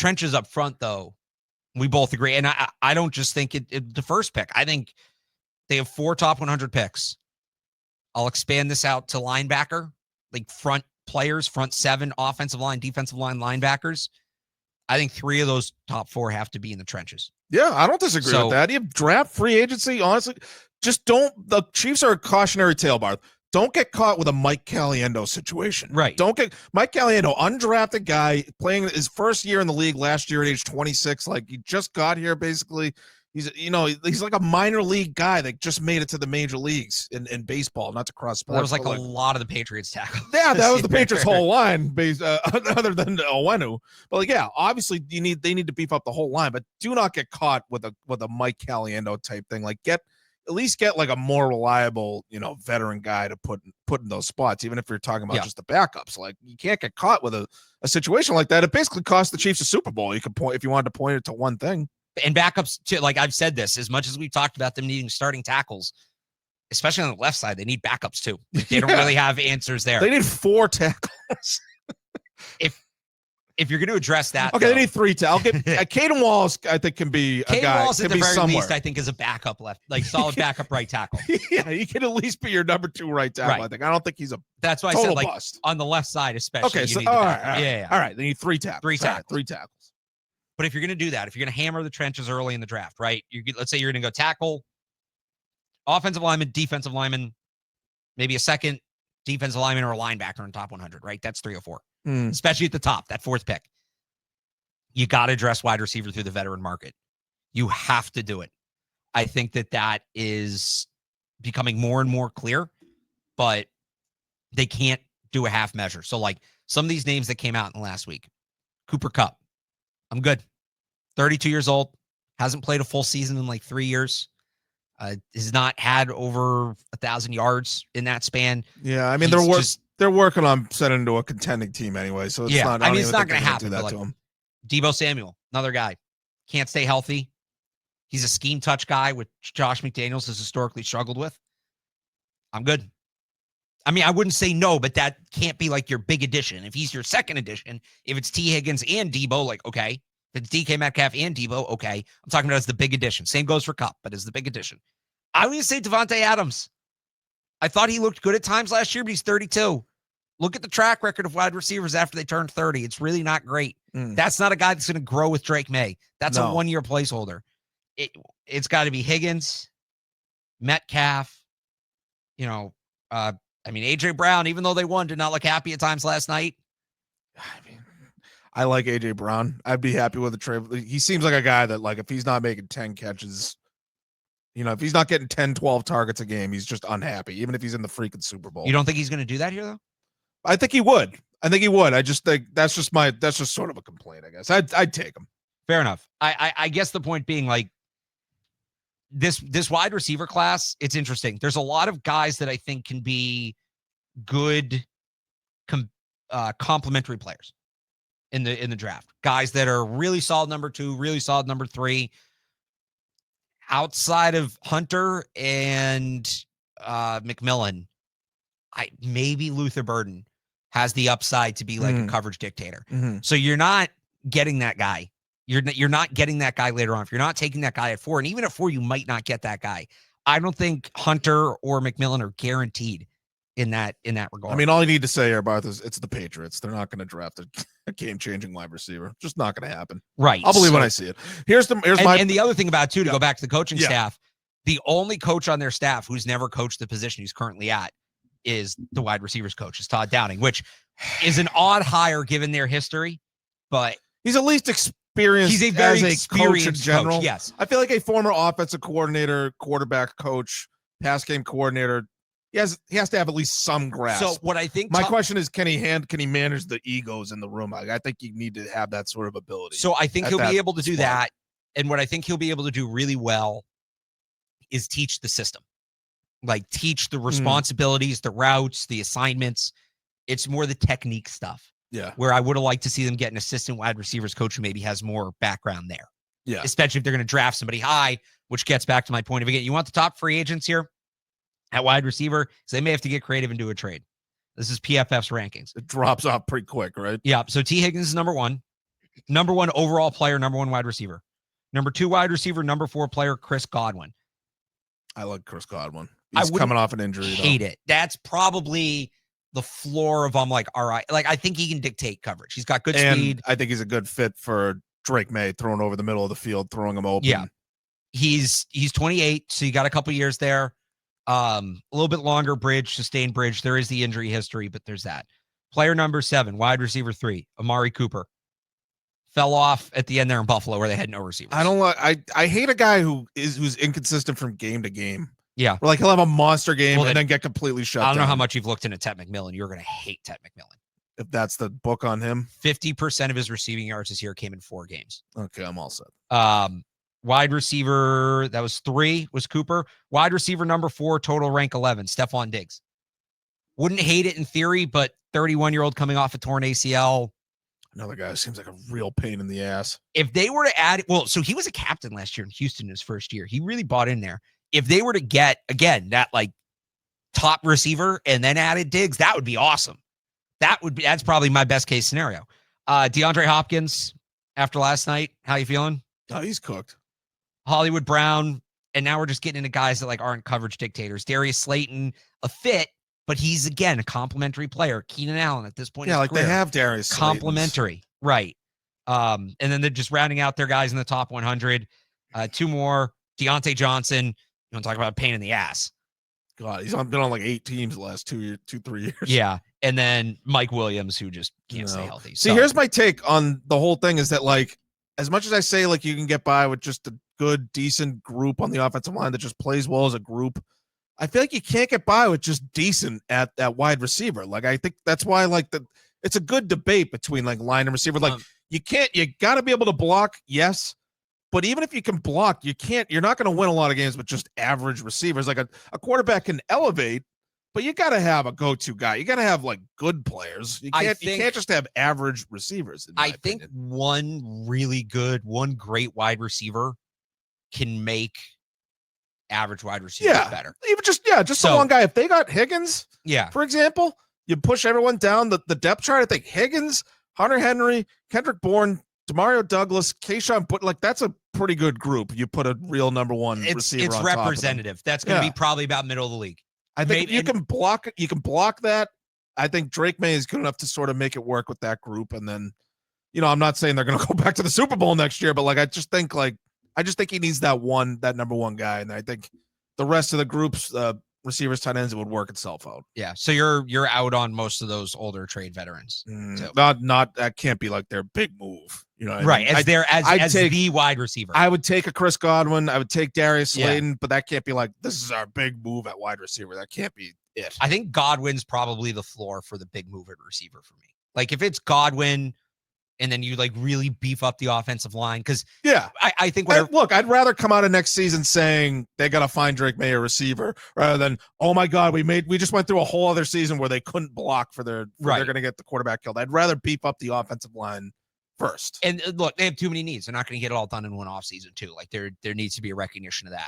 trenches up front, though, we both agree. And I don't just think the first pick. I think they have 4 top 100 picks. I'll expand this out to linebacker, like front players, front 7, offensive line, defensive line, linebackers. I think 3 of those top 4 have to be in the trenches. Yeah, I don't disagree with that. You draft free agency, honestly, just don't. The Chiefs are a cautionary tale, Barth. Don't get caught with a Mike Caliendo situation. Right. Don't get Mike Caliendo, undrafted guy, playing his first year in the league last year at age 26. Like, he just got here, basically. He's like a minor league guy that just made it to the major leagues in baseball, not to cross sports. That was like a lot of the Patriots tackles. Yeah, that was the Patriots' whole line, other than Owenu. But like, yeah, obviously they need to beef up the whole line, but do not get caught with a Mike Caliendo type thing. Like, at least get like a more reliable, veteran guy to put in those spots, even if you're talking about just the backups. Like, you can't get caught with a situation like that. It basically cost the Chiefs a Super Bowl. You could point, if you wanted to point it to one thing. And backups, too, like I've said this, as much as we've talked about them needing starting tackles, especially on the left side, they need backups too. Like, they don't really have answers there. They need 4 tackles. If you're going to address that, okay, they need 3 tackles. I'll get Caden Wallace. I think can be a guy. Wallace, at the very somewhere. least, I think is a backup left, like solid backup right tackle. Yeah, he can at least be your number 2 right tackle. Right. I think. I don't think he's a. That's why I said, like, bust on the left side, especially. Okay, so all right. All right, they need 3 tackles. 3 tackles. 3 tackles. But if you're going to do that, if you're going to hammer the trenches early in the draft, right? Let's say you're going to go tackle, offensive lineman, defensive lineman, maybe a second defensive lineman or a linebacker in top 100, right? That's 3 or 4, especially at the top, that 4th pick. You got to address wide receiver through the veteran market. You have to do it. I think that is becoming more and more clear, but they can't do a half measure. So, like, some of these names that came out in the last week, Cooper Kupp, I'm good. 32 years old, hasn't played a full season in like 3 years. Has not had over 1,000 yards in that span. Yeah, I mean, they're working on setting into a contending team anyway, so it's not. I mean, it's not going to happen. Like, Deebo Samuel, another guy, can't stay healthy. He's a scheme touch guy, which Josh McDaniels has historically struggled with. I'm good. I mean, I wouldn't say no, but that can't be like your big addition. If he's your second addition, if it's T. Higgins and Deebo, like, okay. If it's DK Metcalf and Deebo, okay. I'm talking about as the big addition. Same goes for Kupp, but as the big addition. I would say Devontae Adams. I thought he looked good at times last year, but he's 32. Look at the track record of wide receivers after they turn 30. It's really not great. That's not a guy that's going to grow with Drake May. That's a 1-year placeholder. It's got to be Higgins, Metcalf, I mean, A.J. Brown, even though they won, did not look happy at times last night. I mean, I like A.J. Brown. I'd be happy with a trade. He seems like a guy that, like, if he's not making 10 catches, if he's not getting 10, 12 targets a game, he's just unhappy, even if he's in the freaking Super Bowl. You don't think he's going to do that here, though? I think he would. I just think that's just sort of a complaint, I guess. I'd take him. Fair enough. I guess the point being, like, this wide receiver class, it's interesting. There's a lot of guys that I think can be good complementary players in the draft. Guys that are really solid number 2, really solid number 3. Outside of Hunter and McMillan, maybe Luther Burden has the upside to be like a coverage dictator. So you're not getting that guy. You're not getting that guy later on. If you're not taking that guy at 4, and even at 4, you might not get that guy. I don't think Hunter or McMillan are guaranteed in that regard. I mean, all you need to say here, Barth, is it's the Patriots. They're not going to draft a game-changing wide receiver. Just not going to happen. Right. I'll believe when I see it. And the other thing about it, too, to go back to the coaching staff, the only coach on their staff who's never coached the position he's currently at is the wide receivers coach, is Todd Downing, which is an odd hire given their history, but he's at least experienced. He's a very experienced coach in general. Coach, yes. I feel like a former offensive coordinator, quarterback coach, pass game coordinator, he has to have at least some grasp. So what I think, my question is, can he manage the egos in the room? I think you need to have that sort of ability. So I think he'll be able to do that. And what I think he'll be able to do really well is teach the system, like teach the responsibilities, the routes, the assignments. It's more the technique stuff. Yeah. Where I would have liked to see them get an assistant wide receivers coach who maybe has more background there. Yeah. Especially if they're going to draft somebody high, which gets back to my point of again, you want the top free agents here at wide receiver, so they may have to get creative and do a trade. This is PFF's rankings. It drops off pretty quick, right? Yeah. So T. Higgins is number 1. Number 1 overall player, number 1 wide receiver. Number 2 wide receiver, number 4 player, Chris Godwin. I like Chris Godwin. I He's coming off an injury. Hate it. That's probably the floor of, I'm like, all right. Like, I think he can dictate coverage. He's got good speed. I think he's a good fit for Drake May, throwing over the middle of the field, throwing him open. Yeah. He's 28, so you got a couple years there. A little bit longer bridge, sustained bridge. There is the injury history, but there's that. Player number 7, wide receiver 3, Amari Cooper. Fell off at the end there in Buffalo where they had no receivers. I don't like. I hate a guy who's inconsistent from game to game. Yeah, or like he'll have a monster game and then get completely shut down. I don't know how much you've looked into Ted McMillan. You're gonna hate Ted McMillan if that's the book on him. 50% of his receiving yards this year came in 4 games. Okay, I'm all set. Wide receiver, that was 3, was Cooper. Wide receiver number 4, total rank 11, Stephon Diggs. Wouldn't hate it in theory, but 31-year-old coming off a torn ACL. Another guy seems like a real pain in the ass. If they were to add, so he was a captain last year in Houston his first year. He really bought in there. If they were to get, again, that like top receiver and then added Diggs, that would be awesome. That's probably my best case scenario. DeAndre Hopkins, after last night, how you feeling? Oh, he's cooked. Hollywood Brown, and now we're just getting into guys that like aren't coverage dictators. Darius Slayton, a fit, but he's again a complimentary player. Keenan Allen at this point. Yeah, like career, they have Darius. Complimentary, right? And then they're just rounding out their guys in the top 100. 2 more. Deontay Johnson. You want to talk about a pain in the ass? God, he's been on like 8 teams the last 3 years. Yeah, and then Mike Williams, who just can't stay healthy. See, here's my take on the whole thing: is that like, as much as I say like you can get by with just a good, decent group on the offensive line that just plays well as a group, I feel like you can't get by with just decent at that wide receiver. Like, I think that's why like it's a good debate between like line and receiver. Like, you got to be able to block, yes. But even if you can block, you're not going to win a lot of games with just average receivers. Like a quarterback can elevate, but you got to have a go-to guy. You got to have like good players. You can't just have average receivers. I think one great wide receiver can make average wide receivers better. Even just so, one guy. If they got Higgins, for example, you push everyone down the depth chart. I think Higgins, Hunter Henry, Kendrick Bourne, Demario Douglas, Keyshawn, that's a pretty good group. You put a real number 1 receiver. It's on representative. Top That's going to be probably about middle of the league. I think you can block that. I think Drake May is good enough to sort of make it work with that group. And then, I'm not saying they're going to go back to the Super Bowl next year, but like I just think he needs that number 1 guy, and I think the rest of the groups, receivers, tight ends, it would work itself out. Yeah. So you're out on most of those older trade veterans. Not that can't be like their big move. Right. I mean? As the wide receiver. I would take a Chris Godwin. I would take Darius Slayton, but that can't be like, this is our big move at wide receiver. That can't be it. I think Godwin's probably the floor for the big move at receiver for me. Like if it's Godwin and then you like really beef up the offensive line. Cause I think look, I'd rather come out of next season saying they got to find Drake May a receiver rather than, oh my God, we just went through a whole other season where they couldn't block they're going to get the quarterback killed. I'd rather beef up the offensive line first. And look, they have too many needs. They're not going to get it all done in one offseason too. Like there needs to be a recognition of that.